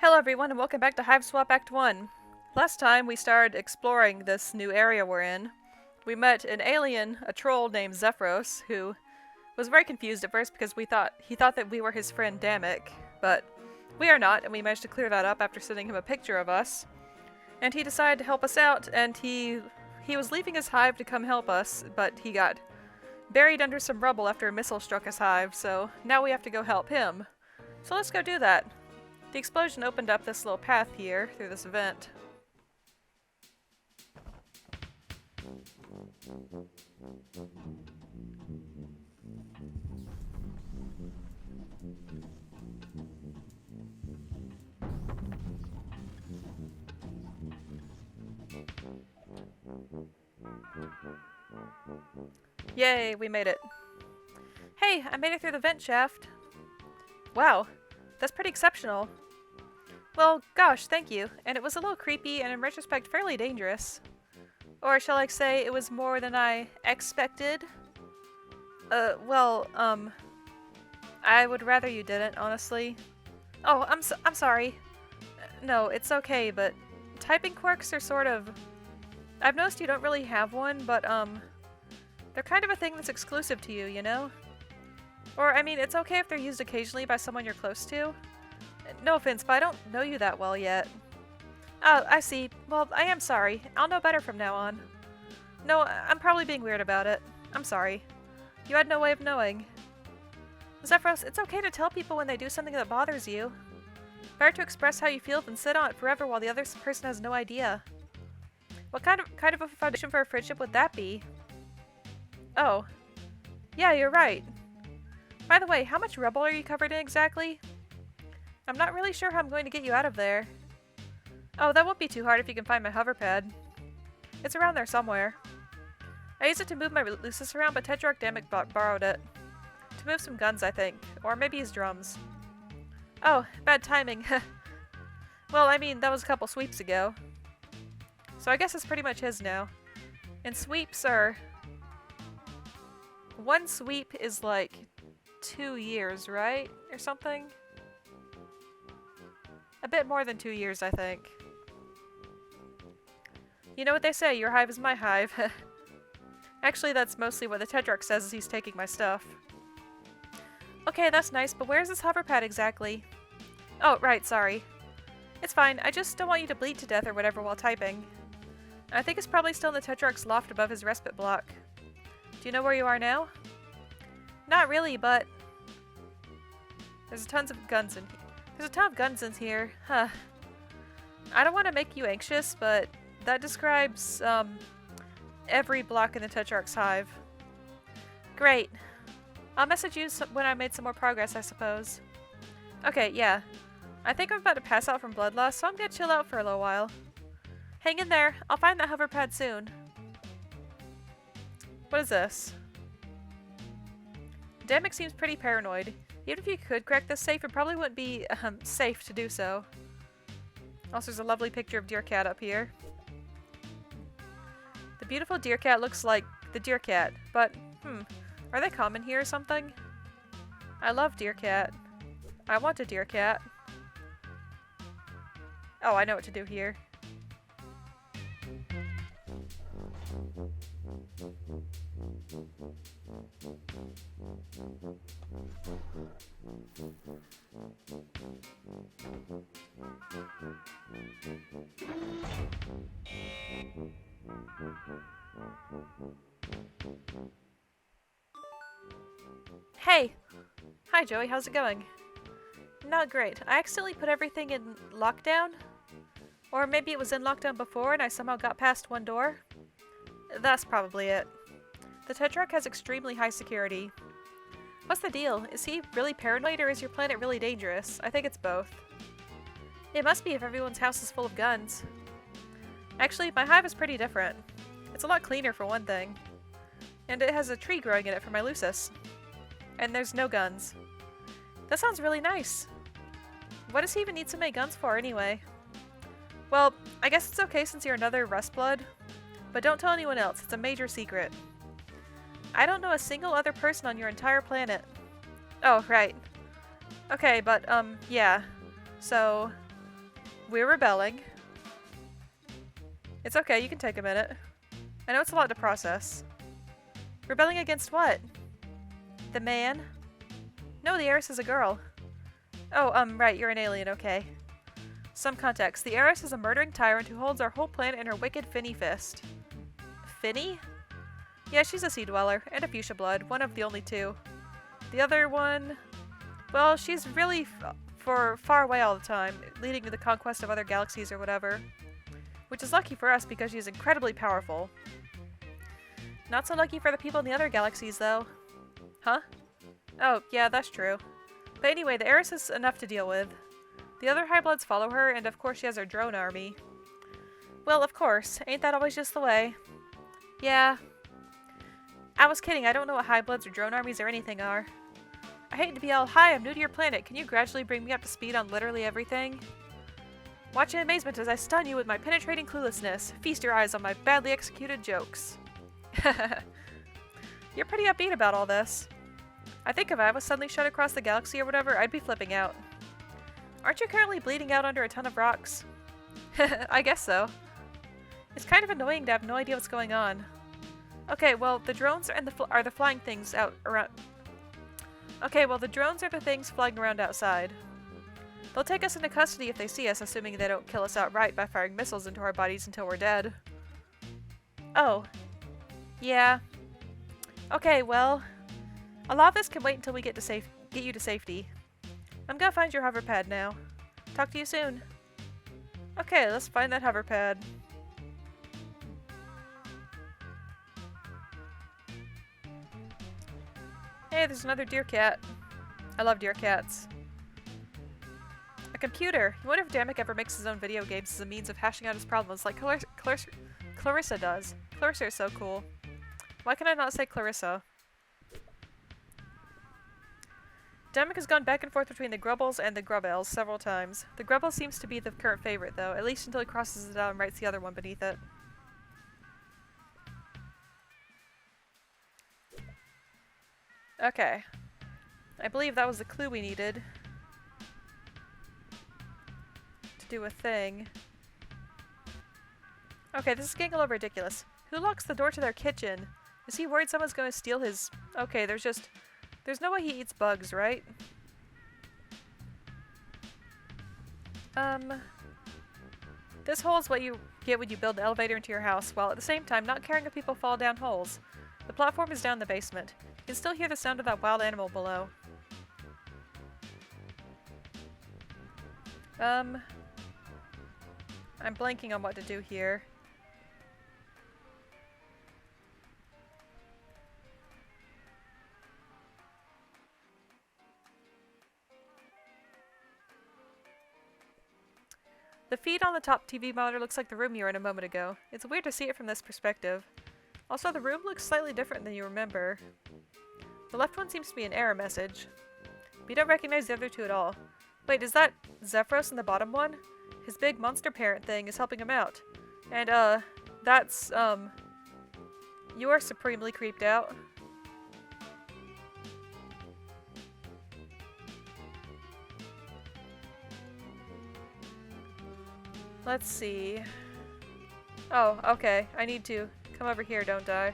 Hello everyone and welcome back to HIVESWAP Act 1. Last time we started exploring this new area we're in. We met an alien, a troll named Zephyros, who was very confused at first because he thought that we were his friend Damek, but we are not, and we managed to clear that up after sending him a picture of us. And he decided to help us out, and he was leaving his hive to come help us, but he got buried under some rubble after a missile struck his hive, so now we have to go help him. So let's go do that. The explosion opened up this little path here, through this vent. Yay, we made it. Hey, I made it through the vent shaft. Wow, that's pretty exceptional. Well, gosh, thank you. And it was a little creepy and in retrospect fairly dangerous. Or shall I say it was more than I expected? I would rather you didn't, honestly. Oh, I'm sorry. No, it's okay, but typing quirks are sort of... I've noticed you don't really have one, but, they're kind of a thing that's exclusive to you, you know? Or, I mean, it's okay if they're used occasionally by someone you're close to. No offense, but I don't know you that well yet. Oh, I see. Well, I am sorry. I'll know better from now on. No, I'm probably being weird about it. I'm sorry. You had no way of knowing. Zephyros, it's okay to tell people when they do something that bothers you. Better to express how you feel than sit on it forever while the other person has no idea. What kind of a foundation for a friendship would that be? Oh. Yeah, you're right. By the way, how much rubble are you covered in exactly? I'm not really sure how I'm going to get you out of there. Oh, that won't be too hard if you can find my hover pad. It's around there somewhere. I used it to move my Lucis around, but Tetrarch Damek borrowed it. To move some guns, I think. Or maybe his drums. Oh, bad timing. Well, I mean, that was a couple sweeps ago. So I guess it's pretty much his now. And sweeps are... One sweep is like 2 years, right? Or something? A bit more than 2 years, I think. You know what they say, your hive is my hive. Actually, that's mostly what the Tetrarch says as he's taking my stuff. Okay, that's nice, but where's this hover pad exactly? Oh, right, sorry. It's fine, I just don't want you to bleed to death or whatever while typing. I think it's probably still in the Tetrarch's loft above his respite block. Do you know where you are now? Not really, but... There's tons of guns in here. There's a ton of guns in here. Huh. I don't want to make you anxious, but that describes, every block in the Tetrarch's hive. Great. I'll message you when I made some more progress, I suppose. Okay, yeah. I think I'm about to pass out from blood loss, so I'm gonna chill out for a little while. Hang in there. I'll find that hover pad soon. What is this? Damek seems pretty paranoid. Even if you could crack this safe, it probably wouldn't be, safe to do so. Also, there's a lovely picture of Deercat up here. The beautiful Deercat looks like the Deercat, but, are they common here or something? I love Deercat. I want a Deercat. Oh, I know what to do here. Hey! Hi Joey, how's it going? Not great. I accidentally put everything in lockdown? Or maybe it was in lockdown before and I somehow got past one door? That's probably it. The Tetrarch has extremely high security. What's the deal? Is he really paranoid or is your planet really dangerous? I think it's both. It must be if everyone's house is full of guns. Actually, my hive is pretty different. It's a lot cleaner for one thing. And it has a tree growing in it for my Lucis. And there's no guns. That sounds really nice. What does he even need so many guns for anyway? Well, I guess it's okay since you're another Rustblood. But don't tell anyone else, it's a major secret. I don't know a single other person on your entire planet. Oh, right. Okay, but, yeah. So, We're rebelling. It's okay, you can take a minute. I know it's a lot to process. Rebelling against what? The man? No, the heiress is a girl. Oh, right, you're an alien, okay. Some context. The heiress is a murdering tyrant who holds our whole planet in her wicked finny fist. Finny? Yeah, she's a sea dweller, and a fuchsia blood, one of the only two. The other one... well, she's really far away all the time, leading to the conquest of other galaxies or whatever. Which is lucky for us because she's incredibly powerful. Not so lucky for the people in the other galaxies, though. Huh? Oh, yeah, that's true. But anyway, the heiress is enough to deal with. The other Highbloods follow her, and of course she has her drone army. Well, of course. Ain't that always just the way? Yeah. I was kidding, I don't know what Highbloods or drone armies or anything are. I hate to be all, hi, I'm new to your planet. Can you gradually bring me up to speed on literally everything? Watch in amazement as I stun you with my penetrating cluelessness. Feast your eyes on my badly executed jokes. You're pretty upbeat about all this. I think if I was suddenly shot across the galaxy or whatever, I'd be flipping out. Aren't you currently bleeding out under a ton of rocks? I guess so. It's kind of annoying to have no idea what's going on. Okay, well, the drones are the flying things out around... okay, well, the drones are the things flying around outside. They'll take us into custody if they see us, assuming they don't kill us outright by firing missiles into our bodies until we're dead. Oh. Yeah. Okay, well... a lot of this can wait until we get you to safety. I'm gonna find your hover pad now. Talk to you soon. Okay, let's find that hover pad. Hey, there's another Deercat. I love Deercats. A computer! You wonder if Damek ever makes his own video games as a means of hashing out his problems like Clarissa does. Clarissa is so cool. Why can I not say Clarissa? Damek has gone back and forth between the Grubbles and the Grubels several times. The Grubble seems to be the current favorite, though, at least until he crosses it out and writes the other one beneath it. Okay. I believe that was the clue we needed to do a thing. Okay, this is getting a little ridiculous. Who locks the door to their kitchen? Is he worried someone's going to steal his... okay, there's no way he eats bugs, right? This hole is what you get when you build an elevator into your house, while at the same time not caring if people fall down holes. The platform is down the basement. You can still hear the sound of that wild animal below. I'm blanking on what to do here. The feed on the top TV monitor looks like the room you were in a moment ago. It's weird to see it from this perspective. Also, the room looks slightly different than you remember. The left one seems to be an error message. But you don't recognize the other two at all. Wait, is that Zephyros in the bottom one? His big monster parent thing is helping him out. And, that's, you are supremely creeped out. Let's see. Oh, okay. I need to come over here, don't I?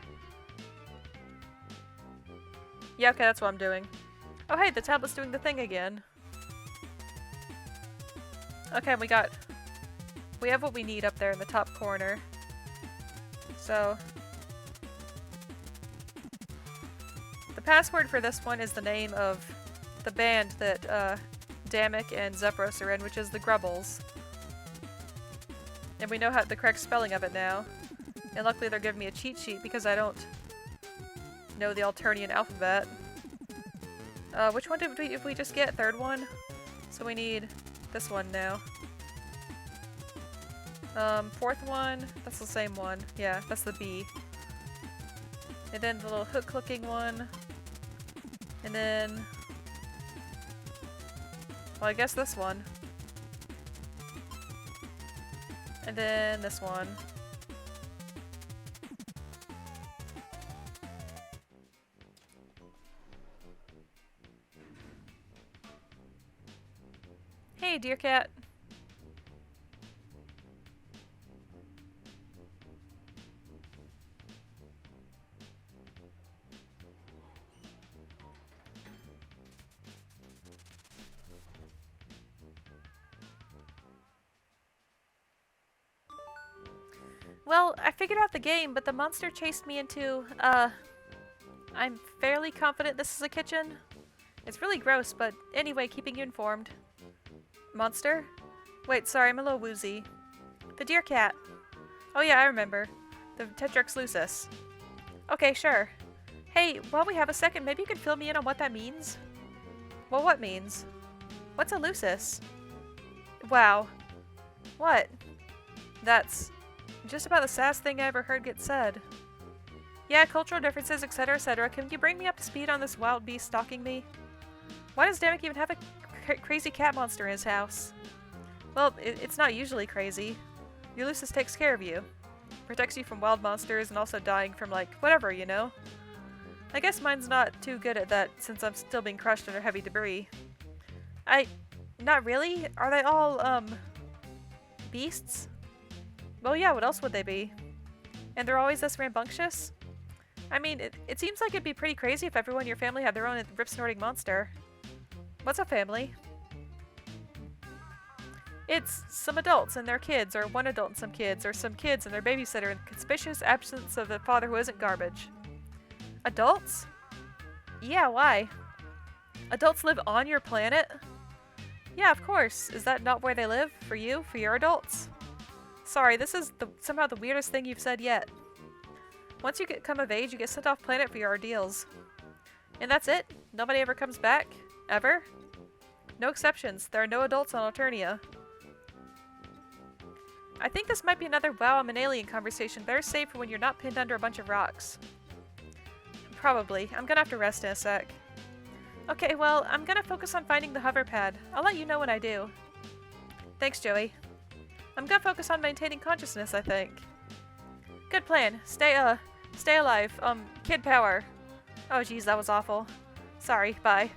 Yeah, okay, that's what I'm doing. Oh hey, the tablet's doing the thing again. Okay, we have what we need up there in the top corner. So... the password for this one is the name of the band that, Damek and Zephyros are in, which is the Grubbles. And we know the correct spelling of it now. And luckily they're giving me a cheat sheet because I don't know the Alternian alphabet. Which one did we just get? Third one? So we need this one now. Fourth one, that's the same one. Yeah, that's the B. And then the little hook-looking one. And then... well, I guess this one. And then this one. Hey, Deercat. Well, I figured out the game, but the monster chased me into, I'm fairly confident this is a kitchen. It's really gross, but anyway, keeping you informed. Monster? Wait, sorry, I'm a little woozy. The Deercat. Oh yeah, I remember. The Tetrix lucis. Okay, sure. Hey, while we have a second, maybe you could fill me in on what that means? Well, what means? What's a lucis? Wow. What? That's just about the saddest thing I ever heard get said. Yeah, cultural differences, etc., etc. Can you bring me up to speed on this wild beast stalking me? Why does Damek even have a crazy cat monster in his house? Well, it's not usually crazy. Your lucis takes care of you. Protects you from wild monsters and also dying from, like, whatever, you know? I guess mine's not too good at that since I'm still being crushed under heavy debris. Not really? Are they all, beasts? Well, yeah, what else would they be? And they're always this rambunctious? I mean, it seems like it'd be pretty crazy if everyone in your family had their own rip-snorting monster. What's a family? It's some adults and their kids, or one adult and some kids, or some kids and their babysitter in conspicuous absence of a father who isn't garbage. Adults? Yeah, why? Adults live on your planet? Yeah, of course. Is that not where they live? For you? For your adults? Sorry, this is somehow the weirdest thing you've said yet. Once you come of age, you get sent off planet for your ordeals. And that's it? Nobody ever comes back? Ever? No exceptions. There are no adults on Alternia. I think this might be another wow, I'm an alien conversation. Better save for when you're not pinned under a bunch of rocks. Probably. I'm gonna have to rest in a sec. Okay, well, I'm gonna focus on finding the hover pad. I'll let you know when I do. Thanks, Joey. I'm gonna focus on maintaining consciousness, I think. Good plan. Stay alive. Kid power. Oh geez, that was awful. Sorry, bye.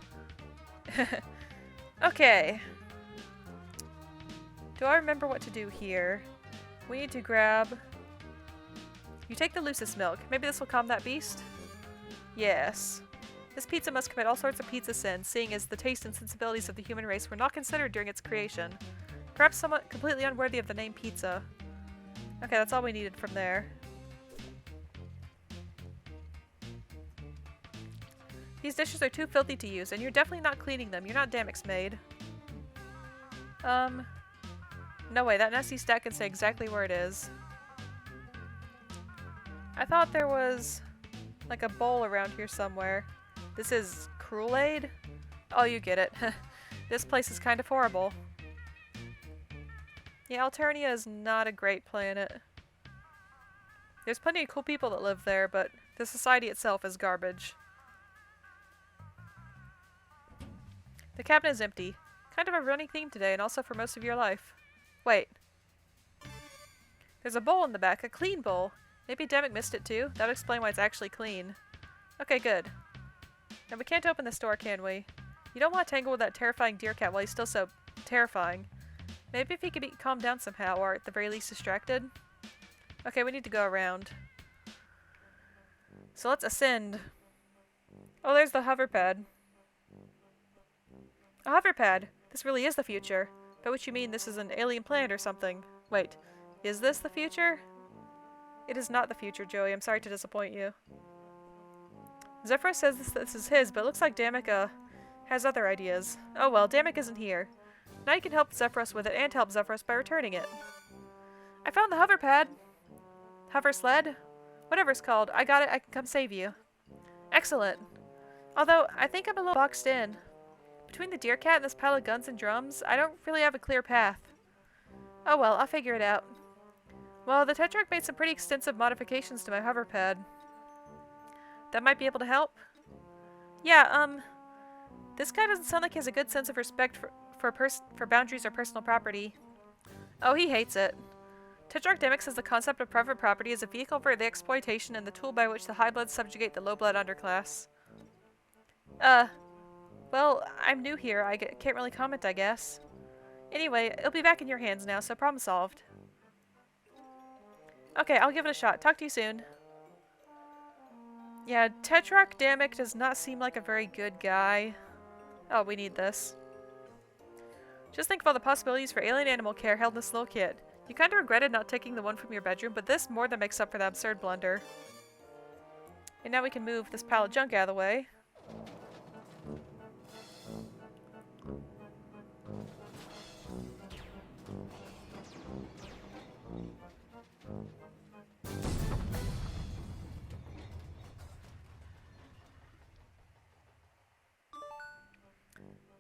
Okay. Do I remember what to do here? We need to grab... You take the lucis milk. Maybe this will calm that beast? Yes. This pizza must commit all sorts of pizza sins, seeing as the taste and sensibilities of the human race were not considered during its creation. Perhaps somewhat completely unworthy of the name pizza. Okay, that's all we needed from there. These dishes are too filthy to use, and you're definitely not cleaning them. You're not Damek's maid. No way, that nasty stack can say exactly where it is. I thought there was, like, a bowl around here somewhere. This is Cruel-Aid? Oh, you get it. This place is kind of horrible. Yeah, Alternia is not a great planet. There's plenty of cool people that live there, but the society itself is garbage. The cabin is empty. Kind of a running theme today, and also for most of your life. Wait. There's a bowl in the back, a clean bowl. Maybe Damek missed it too? That would explain why it's actually clean. Okay, good. Now we can't open this door, can we? You don't want to tangle with that terrifying Deercat while he's still so terrifying. Maybe if he could be calmed down somehow, or at the very least distracted. Okay, we need to go around. So let's ascend. Oh, there's the hover pad. A hover pad! This really is the future. By which you mean this is an alien planet or something. Wait, is this the future? It is not the future, Joey. I'm sorry to disappoint you. Zephyros says this is his, but it looks like Damek, has other ideas. Oh well, Damek isn't here. Now you can help Zephyros with it and help Zephyros by returning it. I found the hover pad! Hover sled? Whatever it's called. I got it. I can come save you. Excellent. Although, I think I'm a little boxed in. Between the Deercat and this pile of guns and drums, I don't really have a clear path. Oh well, I'll figure it out. Well, the Tetrarch made some pretty extensive modifications to my hover pad. That might be able to help? Yeah, this guy doesn't sound like he has a good sense of respect for boundaries or personal property. Oh, he hates it. Tetrarch Damek says the concept of private property is a vehicle for the exploitation and the tool by which the high-bloods subjugate the low-blood underclass. Well, I'm new here. I can't really comment, I guess. Anyway, it'll be back in your hands now, so problem solved. Okay, I'll give it a shot. Talk to you soon. Yeah, Tetrarch Damek does not seem like a very good guy. Oh, we need this. Just think of all the possibilities for alien animal care held in this little kit. You kind of regretted not taking the one from your bedroom, but this more than makes up for that absurd blunder. And now we can move this pile of junk out of the way.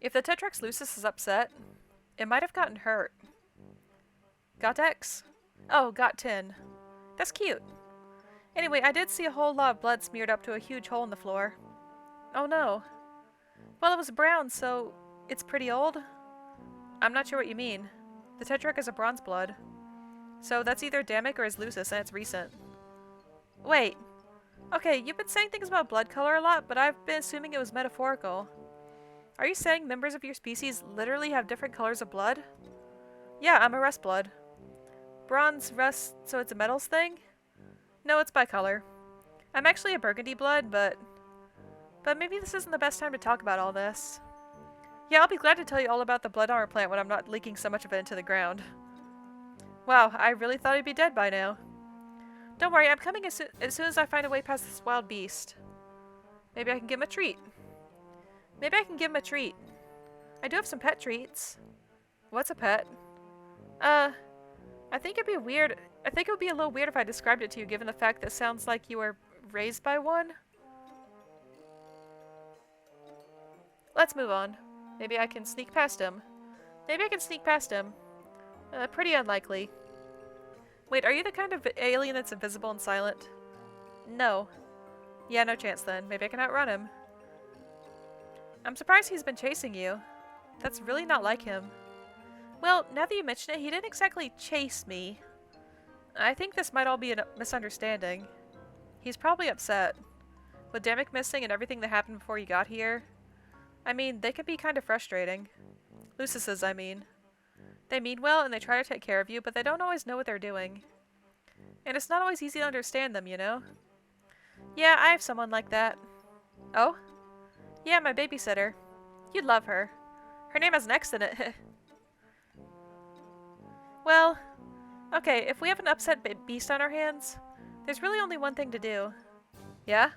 If the Tetrax Lucis is upset, it might have gotten hurt. Got X? Oh, got 10. That's cute. Anyway, I did see a whole lot of blood smeared up to a huge hole in the floor. Oh no. Well, it was brown, so it's pretty old? I'm not sure what you mean. The Tetrax is a bronze blood. So that's either Damic or his Lucis, and it's recent. Wait. Okay, you've been saying things about blood color a lot, but I've been assuming it was metaphorical. Are you saying members of your species literally have different colors of blood? Yeah, I'm a rust blood. Bronze, rust, so it's a metals thing? No, it's by color. I'm actually a burgundy blood, but maybe this isn't the best time to talk about all this. Yeah, I'll be glad to tell you all about the blood armor plant when I'm not leaking so much of it into the ground. Wow, I really thought he'd be dead by now. Don't worry, I'm coming as soon as I find a way past this wild beast. Maybe I can give him a treat. Maybe I can give him a treat. I do have some pet treats. What's a pet? I think it'd be weird. I think it would be a little weird if I described it to you, given the fact that it sounds like you were raised by one. Let's move on. Maybe I can sneak past him. Maybe I can sneak past him. Pretty unlikely. Wait, are you the kind of alien that's invisible and silent? No. Yeah, no chance then. Maybe I can outrun him. I'm surprised he's been chasing you. That's really not like him. Well, now that you mention it, he didn't exactly chase me. I think this might all be a misunderstanding. He's probably upset. With Damic missing and everything that happened before you got here. I mean, they can be kind of frustrating. Lucises, I mean. They mean well and they try to take care of you, but they don't always know what they're doing. And it's not always easy to understand them, you know? Yeah, I have someone like that. Oh? Yeah, my babysitter. You'd love her. Her name has an X in it. Well, okay, if we have an upset beast on our hands, there's really only one thing to do. Yeah?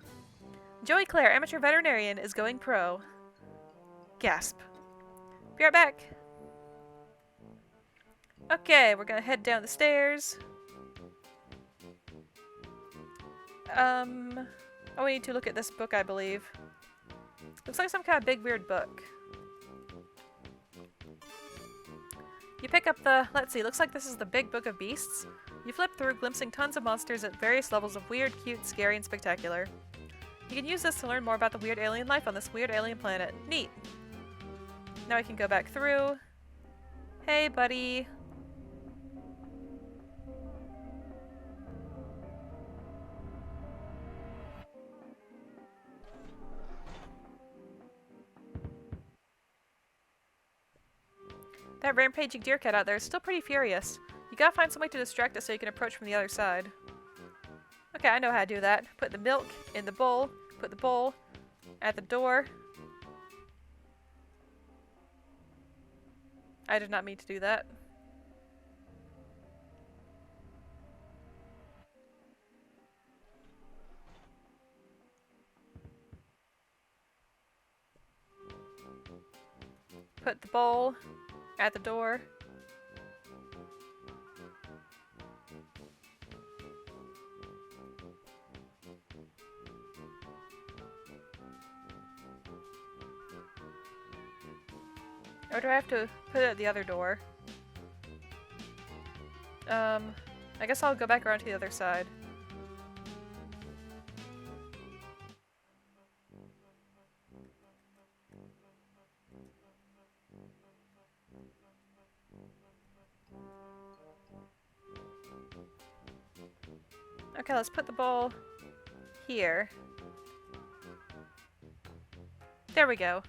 Joey Claire, amateur veterinarian, is going pro. Gasp. Be right back. Okay, we're gonna head down the stairs. Oh, we need to look at this book, I believe. Looks like some kind of big weird book. You pick up the, let's see, looks like this is the Big Book of Beasts. You flip through, glimpsing tons of monsters at various levels of weird, cute, scary, and spectacular. You can use this to learn more about the weird alien life on this weird alien planet. Neat! Now we can go back through. Hey, buddy! That rampaging Deercat out there is still pretty furious. You gotta find some way to distract it so you can approach from the other side. Okay, I know how to do that. Put the milk in the bowl. Put the bowl at the door. I did not mean to do that. Put the bowl at the door. Or do I have to put it at the other door? I guess I'll go back around to the other side. Okay, let's put the bowl here. There we go.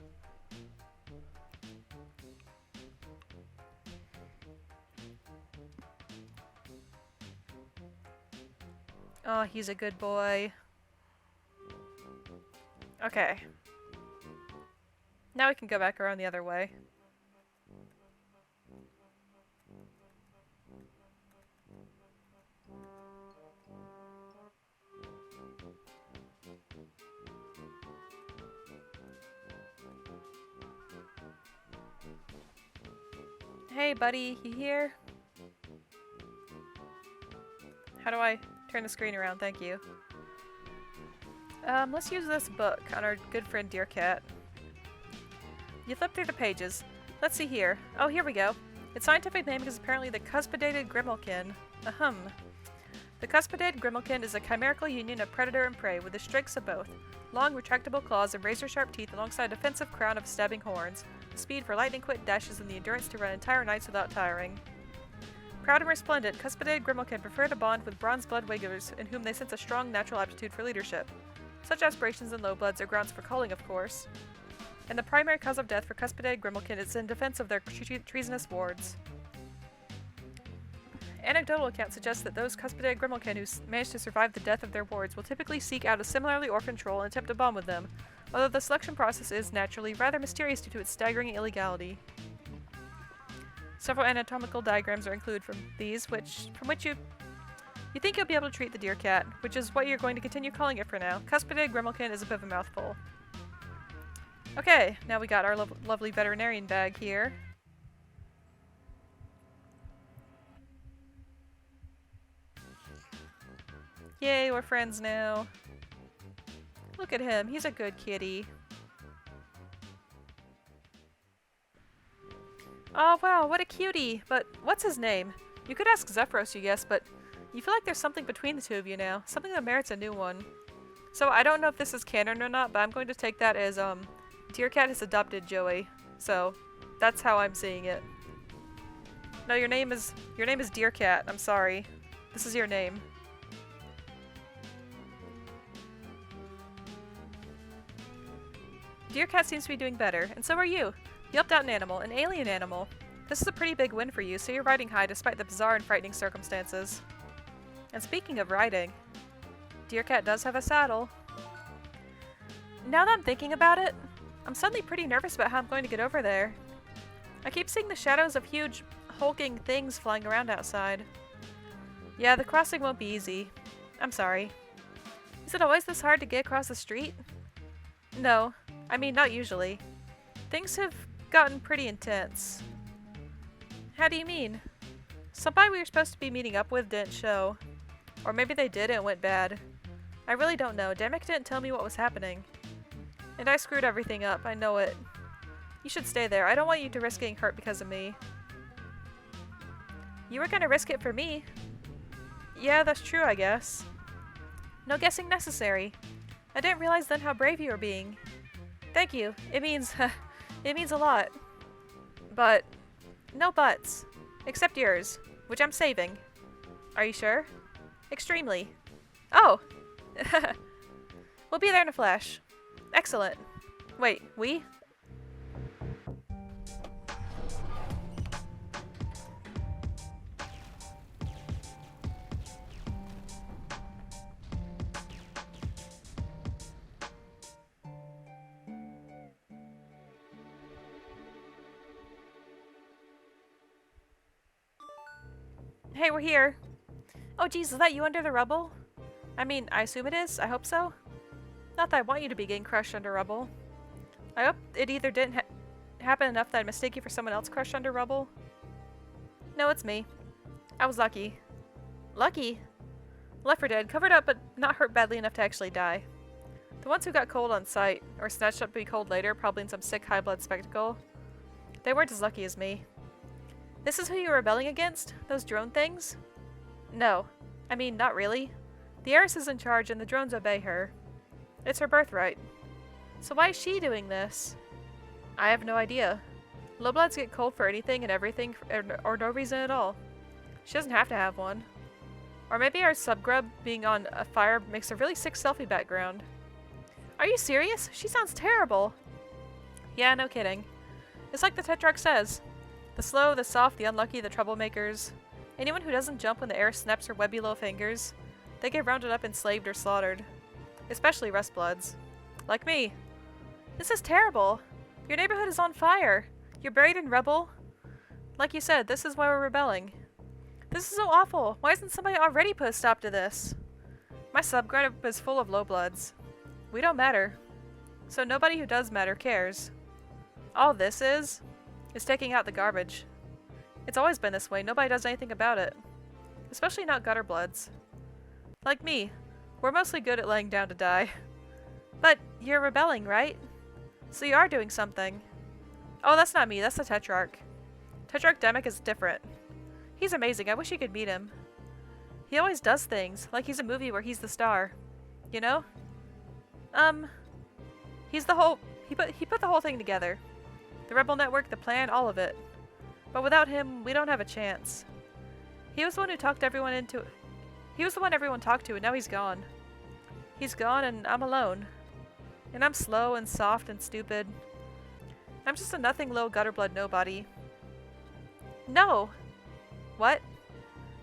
Oh, he's a good boy. Okay. Now we can go back around the other way. Hey buddy, you here? How do I turn the screen around? Thank you. Let's use this book on our good friend Deercat. You flip through the pages. Let's see here. Oh, here we go. Its scientific name is apparently the cuspidated grimalkin. Ahem. The cuspidated grimalkin is a chimerical union of predator and prey with the strengths of both. Long, retractable claws and razor-sharp teeth alongside a defensive crown of stabbing horns. Speed for lightning-quick dashes and the endurance to run entire nights without tiring. Proud and resplendent, cuspidated grimalkin prefer to bond with bronze blood wigglers in whom they sense a strong natural aptitude for leadership. Such aspirations in low bloods are grounds for calling, of course. And the primary cause of death for cuspidated grimalkin is in defense of their treasonous wards. Anecdotal accounts suggest that those cuspidated grimalkin who manage to survive the death of their wards will typically seek out a similarly orphaned troll and attempt to bond with them, although the selection process is, naturally, rather mysterious due to its staggering illegality. Several anatomical diagrams are included from these, from which you think you'll be able to treat the Deercat, which is what you're going to continue calling it for now. Cuspidated grimalkin is a bit of a mouthful. Okay, now we got our lovely veterinarian bag here. Yay, we're friends now. Look at him, he's a good kitty. Oh wow, what a cutie! But what's his name? You could ask Zephyros, you guess, but you feel like there's something between the two of you now. Something that merits a new one. So I don't know if this is canon or not, but I'm going to take that as, Deercat has adopted Joey. So, that's how I'm seeing it. No, your name is Deercat, I'm sorry. This is your name. Deercat seems to be doing better, and so are you. You helped out an animal, an alien animal. This is a pretty big win for you, so you're riding high despite the bizarre and frightening circumstances. And speaking of riding, Deercat does have a saddle. Now that I'm thinking about it, I'm suddenly pretty nervous about how I'm going to get over there. I keep seeing the shadows of huge, hulking things flying around outside. Yeah, the crossing won't be easy. I'm sorry. Is it always this hard to get across the street? No. I mean, not usually. Things have gotten pretty intense. How do you mean? Somebody we were supposed to be meeting up with didn't show. Or maybe they did and it went bad. I really don't know. Demek didn't tell me what was happening. And I screwed everything up, I know it. You should stay there. I don't want you to risk getting hurt because of me. You were gonna risk it for me. Yeah, that's true, I guess. No guessing necessary. I didn't realize then how brave you were being. Thank you. It means a lot. But no buts. Except yours, which I'm saving. Are you sure? Extremely. Oh! We'll be there in a flash. Excellent. Wait, we? Hey, we're here. Oh geez, is that you under the rubble? I mean, I assume it is. I hope so. Not that I want you to be getting crushed under rubble. I hope it either didn't happen enough that I mistake you for someone else crushed under rubble. No, it's me. I was lucky. Lucky? Left for dead, covered up but not hurt badly enough to actually die. The ones who got cold on sight, or snatched up to be cold later, probably in some sick high blood spectacle, they weren't as lucky as me. This is who you were rebelling against? Those drone things? No. I mean, not really. The heiress is in charge and the drones obey her. It's her birthright. So why is she doing this? I have no idea. Lowbloods get cold for anything and everything or no reason at all. She doesn't have to have one. Or maybe our subgrub being on a fire makes a really sick selfie background. Are you serious? She sounds terrible. Yeah, no kidding. It's like the Tetrarch says. The slow, the soft, the unlucky, the troublemakers. Anyone who doesn't jump when the heiress snaps her webby little fingers, they get rounded up, enslaved, or slaughtered. Especially rustbloods. Like me. This is terrible. Your neighborhood is on fire. You're buried in rubble. Like you said, this is why we're rebelling. This is so awful. Why hasn't somebody already put a stop to this? My subgroup is full of lowbloods. We don't matter. So nobody who does matter cares. All this is taking out the garbage. It's always been this way. Nobody does anything about it. Especially not gutter bloods. Like me. We're mostly good at laying down to die. But you're rebelling, right? So you are doing something. Oh, that's not me. That's the Tetrarch. Tetrarch Demic is different. He's amazing. I wish you could meet him. He always does things, like he's a movie where he's the star. You know? He's the whole... He put the whole thing together. The Rebel Network, the plan, all of it. But without him, we don't have a chance. He was the one who talked everyone into... He was the one everyone talked to, and now he's gone. He's gone, and I'm alone. And I'm slow and soft and stupid. I'm just a nothing low gutterblood nobody. No! What?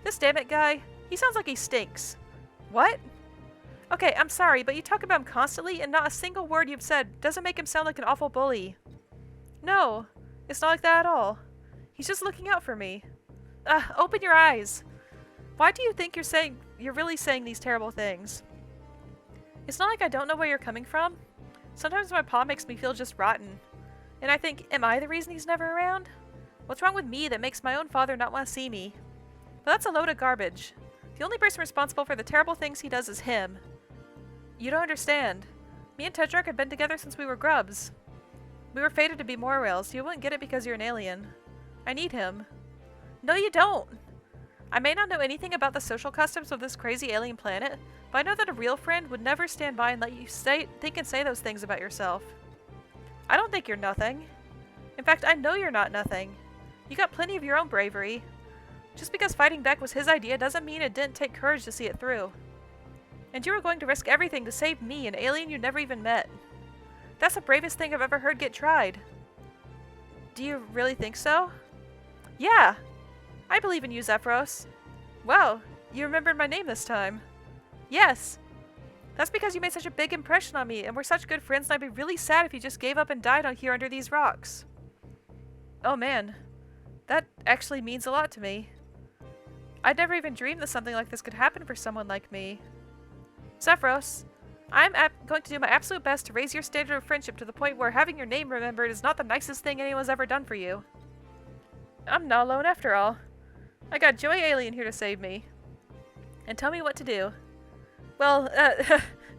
This damn it guy, he sounds like he stinks. What? Okay, I'm sorry, but you talk about him constantly, and not a single word you've said doesn't make him sound like an awful bully. No, it's not like that at all. He's just looking out for me. Open your eyes. Why do you think you're really saying these terrible things? It's not like I don't know where you're coming from. Sometimes my pa makes me feel just rotten. And I think, am I the reason he's never around? What's wrong with me that makes my own father not want to see me? But that's a load of garbage. The only person responsible for the terrible things he does is him. You don't understand. Me and Tetrarch have been together since we were grubs. We were fated to be Morwales. You wouldn't get it because you're an alien. I need him. No, you don't! I may not know anything about the social customs of this crazy alien planet, but I know that a real friend would never stand by and let you think and say those things about yourself. I don't think you're nothing. In fact, I know you're not nothing. You got plenty of your own bravery. Just because fighting back was his idea doesn't mean it didn't take courage to see it through. And you were going to risk everything to save me, an alien you never even met. That's the bravest thing I've ever heard get tried. Do you really think so? Yeah! I believe in you, Zephyros. Wow, you remembered my name this time. Yes! That's because you made such a big impression on me, and we're such good friends, and I'd be really sad if you just gave up and died on here under these rocks. Oh man, that actually means a lot to me. I'd never even dreamed that something like this could happen for someone like me. Zephyros, I'm going to do my absolute best to raise your standard of friendship to the point where having your name remembered is not the nicest thing anyone's ever done for you. I'm not alone after all. I got Joey Alien here to save me. And tell me what to do. Well,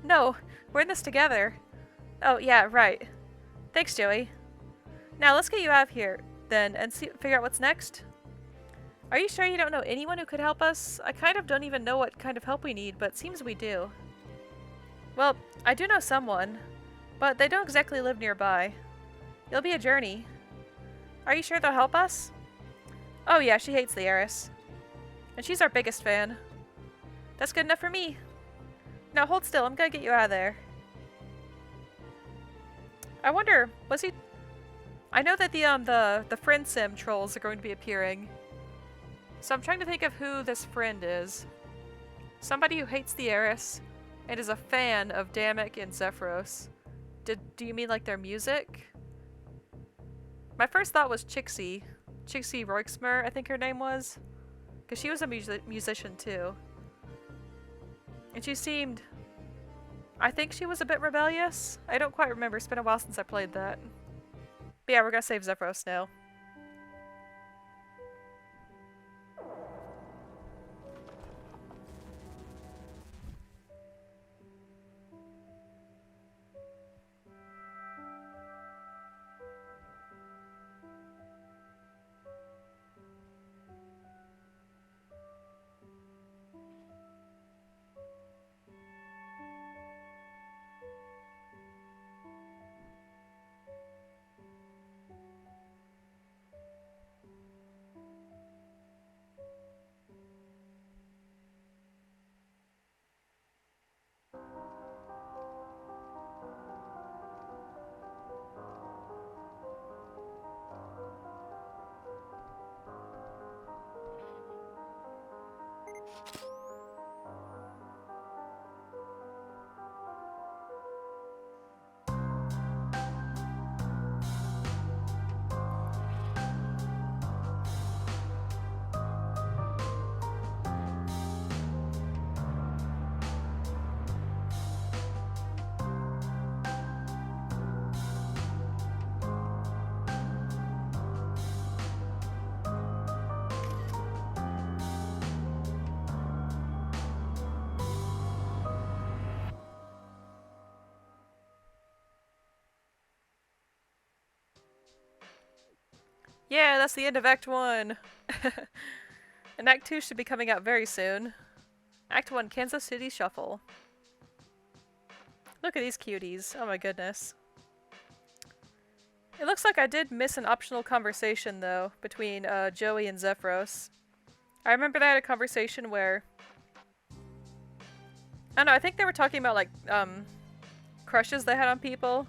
no, we're in this together. Oh, yeah, right. Thanks, Joey. Now, let's get you out of here, then, and figure out what's next. Are you sure you don't know anyone who could help us? I kind of don't even know what kind of help we need, but it seems we do. Well, I do know someone, but they don't exactly live nearby. It'll be a journey. Are you sure they'll help us? Oh yeah, she hates the heiress. And she's our biggest fan. That's good enough for me. Now hold still, I'm gonna get you out of there. I wonder, was he... I know that the friend sim trolls are going to be appearing. So I'm trying to think of who this friend is. Somebody who hates the heiress and is a fan of Damic and Zephyros. Do you mean like their music? My first thought was Chixie. Chixie Roixmer, I think her name was. Because she was a musician too. And she seemed... I think she was a bit rebellious. I don't quite remember. It's been a while since I played that. But yeah, we're gonna save Zephyros now. Yeah, that's the end of Act 1! And Act 2 should be coming out very soon. Act 1, Kansas City Shuffle. Look at these cuties. Oh my goodness. It looks like I did miss an optional conversation, though, between Joey and Zephyros. I remember they had a conversation where... I don't know, I think they were talking about, like, crushes they had on people.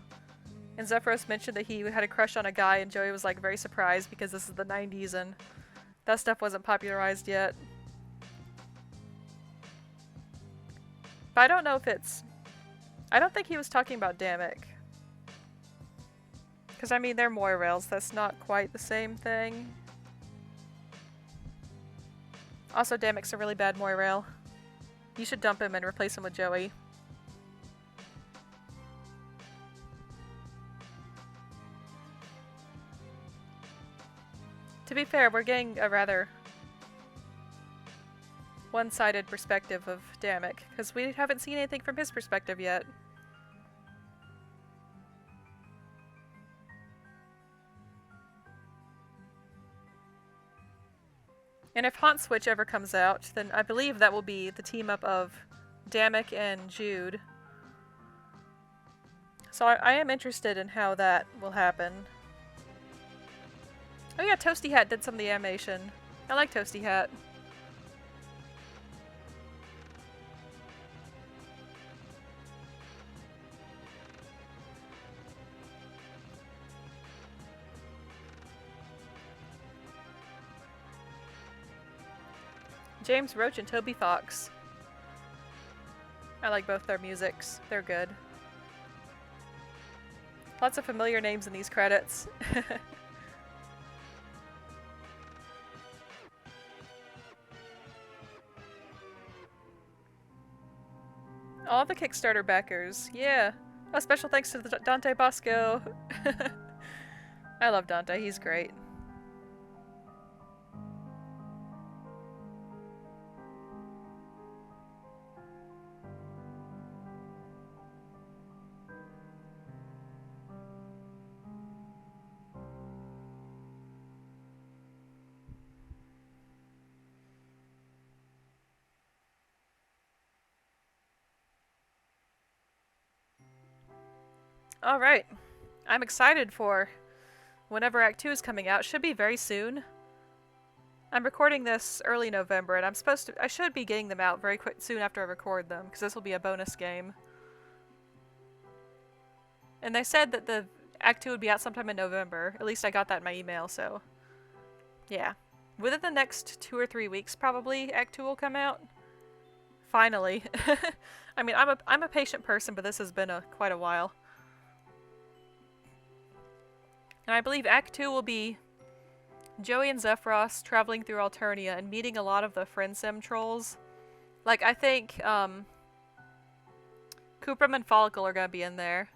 And Zephyros mentioned that he had a crush on a guy, and Joey was, like, very surprised because this is the 90s and that stuff wasn't popularized yet. But I don't know if it's... I don't think he was talking about Damek. Because, I mean, they're Moirails. That's not quite the same thing. Also, Damek's a really bad Moirail. You should dump him and replace him with Joey. To be fair, we're getting a rather one-sided perspective of Damek, because we haven't seen anything from his perspective yet. And if Hauntswitch ever comes out, then I believe that will be the team-up of Damek and Jude. So I am interested in how that will happen. Oh yeah, Toasty Hat did some of the animation. I like Toasty Hat. James Roach and Toby Fox. I like both their musics. They're good. Lots of familiar names in these credits. All the Kickstarter backers. Yeah. Oh, special thanks to Dante Bosco. I love Dante. He's great. Alright. I'm excited for whenever Act 2 is coming out. It should be very soon. I'm recording this early November, and I should be getting them out very quick soon after I record them, because this will be a bonus game. And they said that the Act 2 would be out sometime in November. At least I got that in my email, so... yeah. Within the next 2 or 3 weeks, probably, Act 2 will come out. Finally. I mean, I'm a patient person, but this has been quite a while. And I believe Act 2 will be Joey and Zephyros traveling through Alternia and meeting a lot of the FriendSim trolls. Like, I think, Coopram and Follicle are gonna be in there.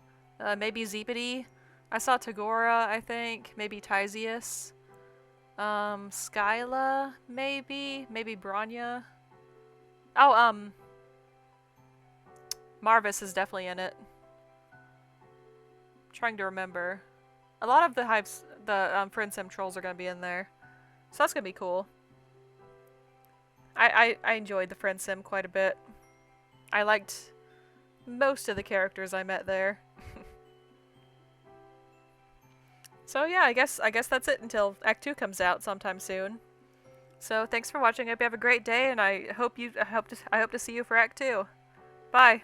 Maybe Zeepity. I saw Tagora, I think. Maybe Tyzius. Skyla, maybe? Maybe Bronya? Oh, Marvis is definitely in it. I'm trying to remember. A lot of the FriendSim trolls are gonna be in there. So that's gonna be cool. I enjoyed the FriendSim quite a bit. I liked most of the characters I met there. So yeah, I guess that's it until Act 2 comes out sometime soon. So thanks for watching. I hope you have a great day, and I hope to see you for Act 2. Bye.